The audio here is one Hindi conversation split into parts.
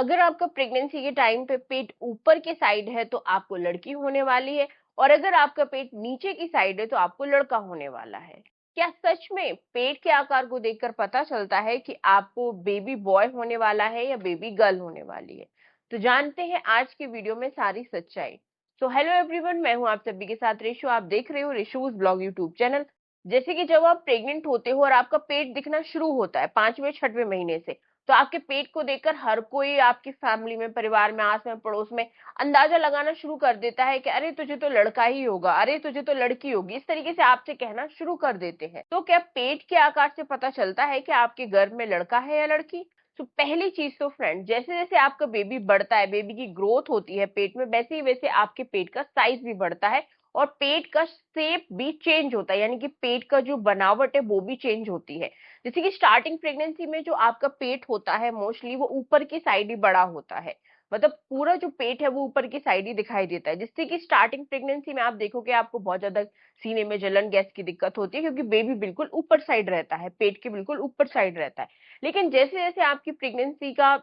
अगर आपका प्रेगनेंसी के टाइम पे पेट ऊपर के साइड है तो आपको लड़की होने वाली है, और अगर आपका पेट नीचे की साइड है तो आपको लड़का होने वाला है। क्या सच में पेट के आकार को देखकर पता चलता है कि आपको बेबी बॉय होने वाला है या बेबी गर्ल होने वाली है? तो जानते हैं आज की वीडियो में सारी सच्चाई। तो हेलो एवरीवन, मैं हूं आप सभी के साथ रिशु। आप देख रहे हो रिशूज ब्लॉग यूट्यूब चैनल। जैसे कि जब आप प्रेग्नेंट होते हो और आपका पेट दिखना शुरू होता है 5वें 6वें महीने से, तो आपके पेट को देखकर हर कोई आपकी फैमिली में, परिवार में, आस में, पड़ोस में अंदाजा लगाना शुरू कर देता है कि अरे तुझे तो लड़का ही होगा, अरे तुझे तो लड़की होगी। इस तरीके से आपसे कहना शुरू कर देते हैं। तो क्या पेट के आकार से पता चलता है कि आपके गर्भ में लड़का है या लड़की? तो पहली चीज तो फ्रेंड, जैसे जैसे आपका बेबी बढ़ता है, बेबी की ग्रोथ होती है पेट में, वैसे ही वैसे आपके पेट का साइज भी बढ़ता है और पेट का शेप भी चेंज होता है, यानी कि पेट का जो बनावट है वो भी चेंज होती है। जैसे कि स्टार्टिंग प्रेगनेंसी में जो आपका पेट होता है मोस्टली वो ऊपर की साइड ही बड़ा होता है, मतलब पूरा जो पेट है वो ऊपर की साइड ही दिखाई देता है, जिससे कि स्टार्टिंग प्रेगनेंसी में आप देखोगे आपको बहुत ज्यादा सीने में जलन, गैस की दिक्कत होती है, क्योंकि बेबी बिल्कुल ऊपर साइड रहता है, पेट के बिल्कुल ऊपर साइड रहता है। लेकिन जैसे जैसे आपकी प्रेगनेंसी का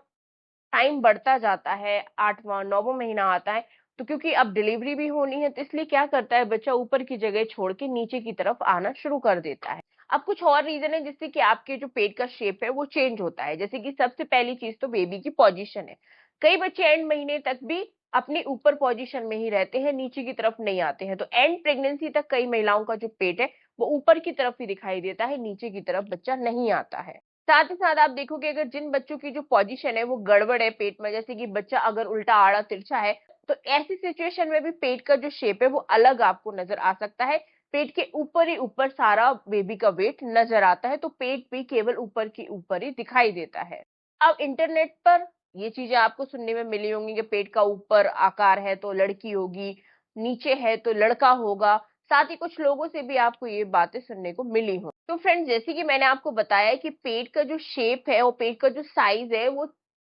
टाइम बढ़ता जाता है, 8वां 9वां महीना आता है, तो क्योंकि अब डिलीवरी भी होनी है तो इसलिए क्या करता है बच्चा, ऊपर की जगह छोड़ के नीचे की तरफ आना शुरू कर देता है। अब कुछ और रीजन है जिससे कि आपके जो पेट का शेप है वो चेंज होता है। जैसे कि सबसे पहली चीज तो बेबी की पोजीशन है। कई बच्चे एंड महीने तक भी अपनी ऊपर पोजीशन में ही रहते हैं, नीचे की तरफ नहीं आते हैं, तो एंड प्रेगनेंसी तक कई महिलाओं का जो पेट है वो ऊपर की तरफ ही दिखाई देता है, नीचे की तरफ बच्चा नहीं आता है। साथ ही साथ आप देखोगे अगर जिन बच्चों की जो पोजीशन है वो गड़बड़ है पेट में, जैसे कि बच्चा अगर उल्टा आड़ा तिरछा है, तो ऐसी सिचुएशन में भी पेट का जो शेप है वो अलग आपको नजर आ सकता है। पेट के ऊपर ही ऊपर सारा बेबी का वेट नजर आता है, तो पेट भी केवल ऊपर की ऊपर ही दिखाई देता है। अब इंटरनेट पर ये चीजें आपको सुनने में मिली होंगी कि पेट का ऊपर आकार है तो लड़की होगी, नीचे है तो लड़का होगा। साथ ही कुछ लोगों से भी आपको ये बातें सुनने को मिली हो। तो फ्रेंड्स, जैसे कि मैंने आपको बताया कि पेट का जो शेप है और पेट का जो साइज है वो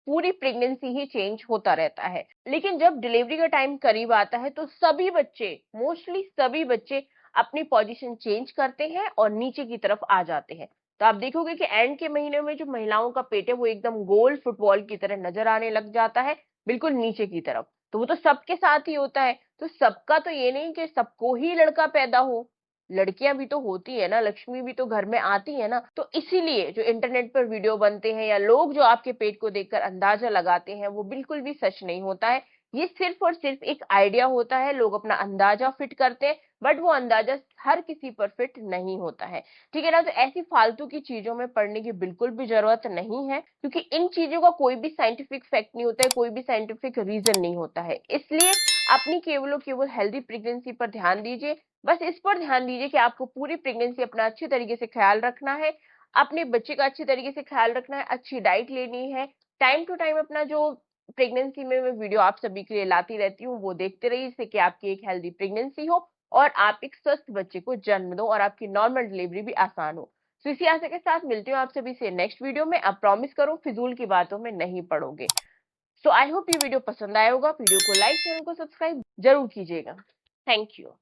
पूरी प्रेगनेंसी ही चेंज होता रहता है। लेकिन जब डिलीवरी का टाइम करीब आता है तो सभी बच्चे, मोस्टली सभी बच्चे अपनी पोजीशन चेंज करते हैं और नीचे की तरफ आ जाते हैं। तो आप देखोगे कि एंड के महीने में जो महिलाओं का पेट है वो एकदम गोल फुटबॉल की तरह नजर आने लग जाता है, बिल्कुल नीचे की तरफ। तो वो तो सबके साथ ही होता है। तो सबका तो ये नहीं कि सबको ही लड़का पैदा हो, लड़कियां भी तो होती है ना, लक्ष्मी भी तो घर में आती है ना। तो इसीलिए जो इंटरनेट पर वीडियो बनते हैं या लोग जो आपके पेट को देखकर अंदाजा लगाते हैं वो बिल्कुल भी सच नहीं होता है। ये सिर्फ और सिर्फ एक आइडिया होता है, लोग अपना अंदाजा फिट करते हैं, बट वो अंदाजा हर किसी पर फिट नहीं होता है। ठीक है ना? तो ऐसी फालतू की चीजों में पड़ने की बिल्कुल भी जरूरत नहीं है, क्योंकि इन चीजों का कोई भी साइंटिफिक फैक्ट नहीं होता है, कोई भी साइंटिफिक रीजन नहीं होता है। इसलिए अपनी केवल और केवल हेल्दी प्रेगनेंसी पर ध्यान दीजिए। बस इस पर ध्यान दीजिए कि आपको पूरी प्रेगनेंसी अपना अच्छे तरीके से ख्याल रखना है, अपने बच्चे का अच्छे तरीके से ख्याल रखना है, अच्छी डाइट लेनी है, टाइम टू टाइम अपना जो प्रेगनेंसी में मैं वीडियो आप सभी के लिए लाती रहती हूँ वो देखते रहिए, जिससे कि आपकी एक हेल्दी प्रेगनेंसी हो और आप एक स्वस्थ बच्चे को जन्म दो और आपकी नॉर्मल डिलीवरी भी आसान हो। तो इसी आशा के साथ मिलती हूँ आप सभी से नेक्स्ट वीडियो में। अब प्रॉमिस करो फिजूल की बातों में नहीं पड़ोगे। सो आई होप ये वीडियो पसंद आया होगा। वीडियो को लाइक, चैनल को सब्सक्राइब जरूर कीजिएगा। Thank you.